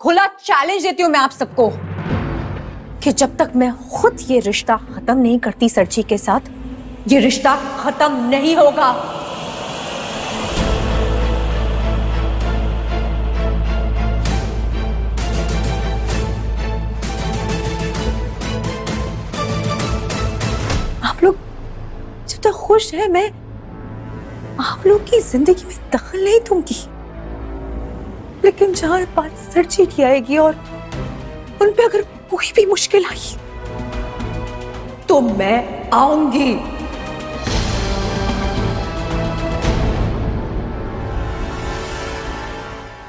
खुला चैलेंज देती हूं मैं आप सबको कि जब तक मैं खुद ये रिश्ता खत्म नहीं करती सरजी के साथ, ये रिश्ता खत्म नहीं होगा। आप लोग जब तक खुश है, मैं आप लोग की जिंदगी में दखल नहीं दूंगी, लेकिन जहां बात सरजी की आएगी और उन पे अगर कोई भी मुश्किल आई तो मैं आऊंगी।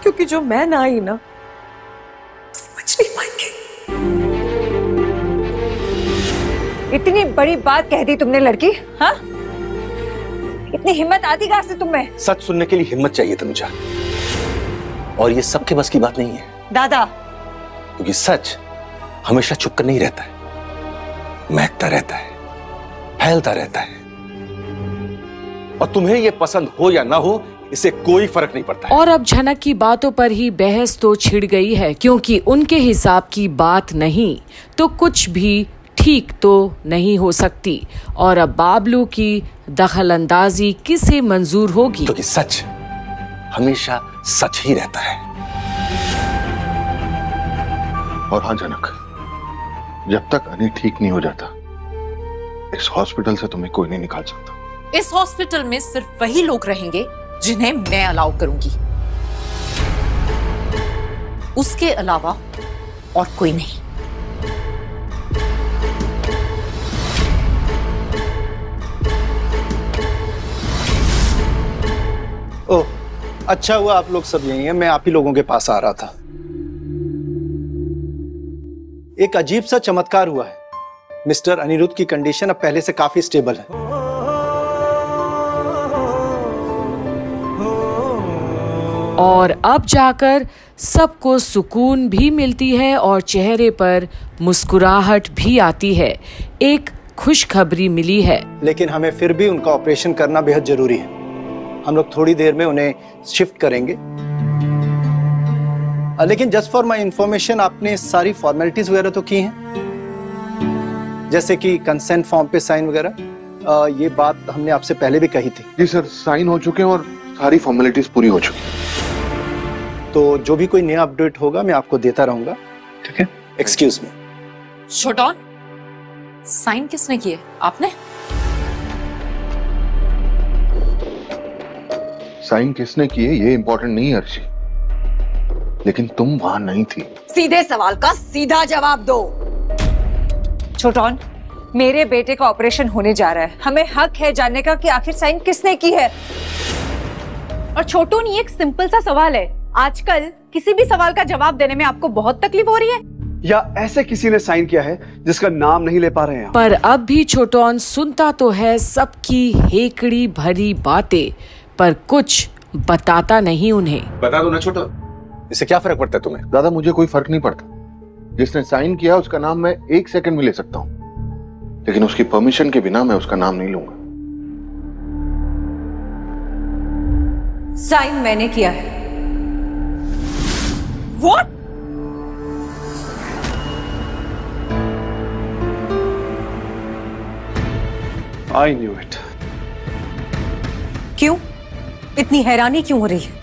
क्योंकि जो मैं ना आई ना, समझ नहीं पाएंगे। इतनी बड़ी बात कह दी तुमने लड़की, हाँ? इतनी हिम्मत आती कहां से तुम्हें? सच सुनने के लिए हिम्मत चाहिए तनुजा, और ये सबके बस की बात नहीं है दादा। क्योंकि सच हमेशा छुप कर नहीं रहता है, महकता रहता है, फैलता रहता है, और तुम्हें ये पसंद हो या ना हो इससे कोई फर्क नहीं पड़ता है। और अब झनक की बातों पर ही बहस तो छिड़ गई है, क्योंकि उनके हिसाब की बात नहीं तो कुछ भी ठीक तो नहीं हो सकती, और अब बाबलू की दखलंदाजी किसे मंजूर होगी? क्योंकि सच हमेशा सच ही रहता है। और हाँ जनक, जब तक अनी ठीक नहीं हो जाता, इस हॉस्पिटल से तुम्हें कोई नहीं निकाल सकता। इस हॉस्पिटल में सिर्फ वही लोग रहेंगे जिन्हें मैं अलाउ करूंगी, उसके अलावा और कोई नहीं। ओह, अच्छा हुआ आप लोग सब यही हैं, मैं आप ही लोगों के पास आ रहा था। एक अजीब सा चमत्कार हुआ है। मिस्टर अनिरुद्ध की कंडीशन अब पहले से काफी स्टेबल है। और अब जाकर सबको सुकून भी मिलती है और चेहरे पर मुस्कुराहट भी आती है। एक खुशखबरी मिली है। लेकिन हमें फिर भी उनका ऑपरेशन करना बेहद जरूरी है। हम लोग थोड़ी देर में उन्हें शिफ्ट करेंगे। लेकिन जस्ट फॉर माय इंफॉर्मेशन, आपने सारी फॉर्मेलिटीज वगैरह तो की हैं, जैसे कि कंसेंट फॉर्म पे साइन वगैरह। ये बात हमने आपसे पहले भी कही थी। जी सर, साइन हो चुके हैं और सारी फॉर्मेलिटीज पूरी हो चुकी हैं। तो जो भी कोई नया अपडेट होगा मैं आपको देता रहूंगा, ठीक है? Excuse me. छोटॉन, साइन किसने किए? आपने? साइन किसने किए ये इंपॉर्टेंट नहीं है अर्शी, लेकिन तुम वहां नहीं थी। सीधे सवाल का सीधा जवाब दो। छोटॉन, मेरे बेटे का ऑपरेशन होने जा रहा है, हमें हक है जानने का कि आखिर साइन किसने की है। और छोटू, ये एक सिंपल सा सवाल है। आजकल किसी भी सवाल का जवाब देने में आपको बहुत तकलीफ हो रही है, या ऐसे किसी ने साइन किया है जिसका नाम नहीं ले पा रहे हैं? पर अब भी छोटोन सुनता तो है सबकी हेकड़ी भरी बातें, पर कुछ बताता नहीं उन्हें। बता दो ना छोटो, इससे क्या फर्क पड़ता है तुम्हें? दादा, मुझे कोई फर्क नहीं पड़ता। जिसने साइन किया उसका नाम मैं 1 सेकंड में ले सकता हूँ, लेकिन उसकी परमिशन के बिना मैं उसका नाम नहीं लूंगा। साइन मैंने किया है। What? I knew it. क्यों? इतनी हैरानी क्यों हो रही है?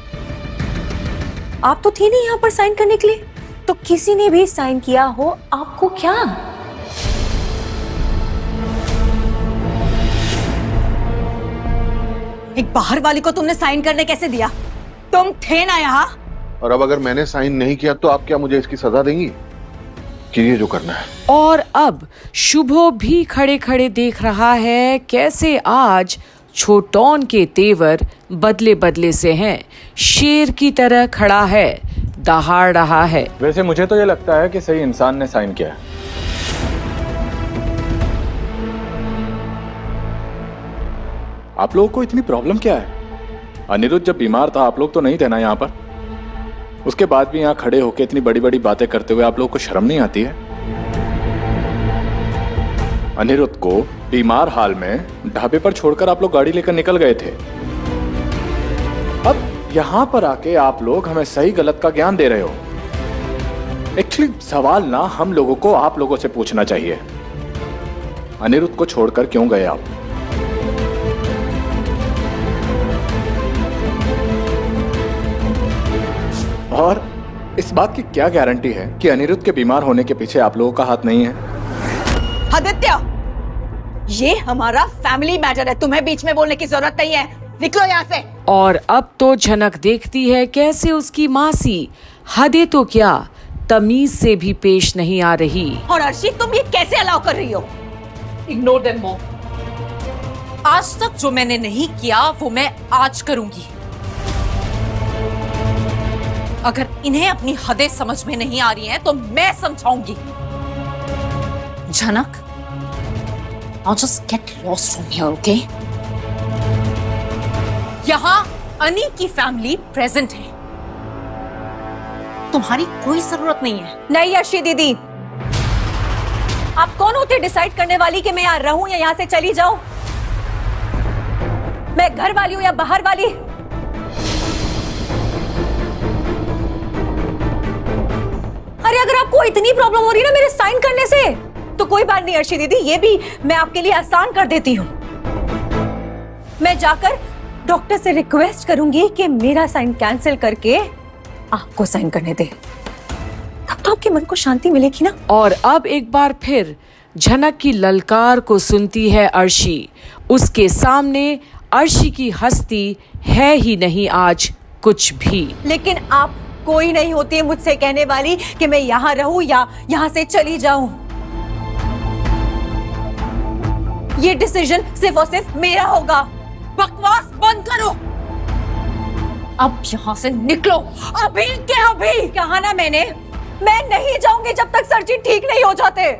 आप तो थी नहीं यहाँ पर साइन करने के लिए, तो किसी ने भी साइन किया हो, आपको क्या? एक बाहर वाली को तुमने साइन करने कैसे दिया? तुम थे ना यहाँ? और अब अगर मैंने साइन नहीं किया तो आप क्या मुझे इसकी सजा देंगी? कीजिए जो करना है। और अब शुभो भी खड़े खड़े देख रहा है कैसे आज छोटोन के तेवर बदले बदले से हैं। शेर की तरह खड़ा है, दहाड़ रहा है। वैसे मुझे तो ये लगता है कि सही इंसान ने साइन किया है। आप लोगों को इतनी प्रॉब्लम क्या है? अनिरुद्ध जब बीमार था आप लोग तो नहीं थे ना यहाँ पर? उसके बाद भी यहाँ खड़े होकर इतनी बड़ी बड़ी बातें करते हुए आप लोगों को शर्म नहीं आती है? अनिरुद्ध को बीमार हाल में ढाबे पर छोड़कर आप लोग गाड़ी लेकर निकल गए थे। अब यहाँ पर आके आप लोग हमें सही गलत का ज्ञान दे रहे हो। एक्चुअली सवाल ना हम लोगों को आप लोगों से पूछना चाहिए। अनिरुद्ध को छोड़कर क्यों गए आप? और इस बात की क्या गारंटी है कि अनिरुद्ध के बीमार होने के पीछे आप लोगों का हाथ नहीं है? आदित्य, ये हमारा फैमिली मैटर है, तुम्हें बीच में बोलने की जरूरत नहीं है। निकलो यहाँ से। और अब तो झनक देखती है कैसे उसकी मासी हदे तो क्या तमीज से भी पेश नहीं आ रही। और अर्शी, तुम ये कैसे अलाउ कर रही हो? Ignore them mom. आज तक जो मैंने नहीं किया वो मैं आज करूंगी। अगर इन्हें अपनी हदें समझ में नहीं आ रही हैं तो मैं समझाऊंगी। झनक, I'll just get lost from here, okay? यहाँ अनी की फैमिली प्रेजेंट है, तुम्हारी कोई जरूरत नहीं है। नहीं अर्शी दीदी, आप कौन होते डिसाइड करने वाली कि मैं यहाँ रहूं या यहाँ से चली जाऊं? मैं घर वाली हूं या बाहर वाली? अरे अगर आपको इतनी प्रॉब्लम हो रही है ना मेरे साइन करने से, तो कोई बात नहीं अर्शी दीदी, ये भी मैं आपके लिए आसान कर देती हूँ। मैं जाकर डॉक्टर से रिक्वेस्ट करूंगी कि मेरा साइन कैंसिल करके आपको साइन करने दे, तब तो आपके मन को शांति मिलेगी ना। और अब एक बार फिर झनक की ललकार को सुनती है अर्शी। उसके सामने अर्शी की हस्ती है ही नहीं आज कुछ भी। लेकिन आप कोई नहीं होती है मुझसे कहने वाली कि मैं यहाँ रहूं या यहाँ से चली जाऊं। ये डिसीजन सिर्फ और सिर्फ मेरा होगा। बकवास बंद करो, अब यहाँ से निकलो अभी के अभी। कहा ना मैंने, मैं नहीं जाऊंगी जब तक सर्जी ठीक नहीं हो जाते।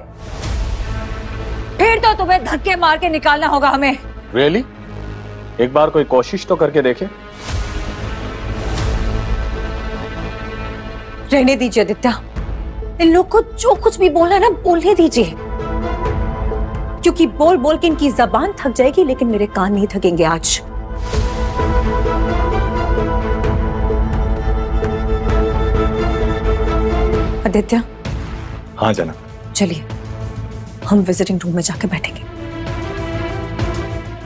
फिर तो तुम्हें धक्के मार के निकालना होगा हमें। रियली? एक बार कोई कोशिश तो करके देखे। रहने दीजिए आदित्य, इन लोग को जो कुछ भी बोलना है ना बोलने दीजिए, क्योंकि बोल बोल के इनकी जबान थक जाएगी लेकिन मेरे कान नहीं थकेंगे आज। आदित्य। हाँ जना। चलिए हम विजिटिंग रूम में जाकर बैठेंगे।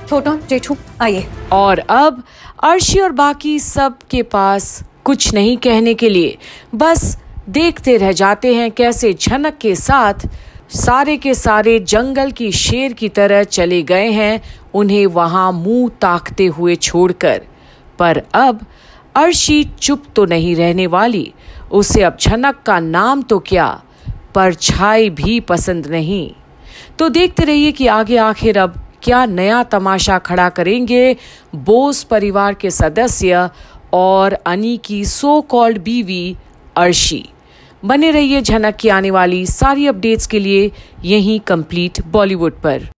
छोटू, जेठू आइए। और अब अर्शी और बाकी सब के पास कुछ नहीं कहने के लिए, बस देखते रह जाते हैं कैसे झनक के साथ सारे के सारे जंगल की शेर की तरह चले गए हैं, उन्हें वहां मुंह ताकते हुए छोड़कर। पर अब अर्शी चुप तो नहीं रहने वाली। उसे अब झनक का नाम तो क्या, परछाई भी पसंद नहीं। तो देखते रहिए कि आगे आखिर अब क्या नया तमाशा खड़ा करेंगे बोस परिवार के सदस्य और अनी की सो कॉल्ड बीवी अर्शी। बने रहिए झनक की आने वाली सारी अपडेट्स के लिए यहीं कंप्लीट बॉलीवुड पर।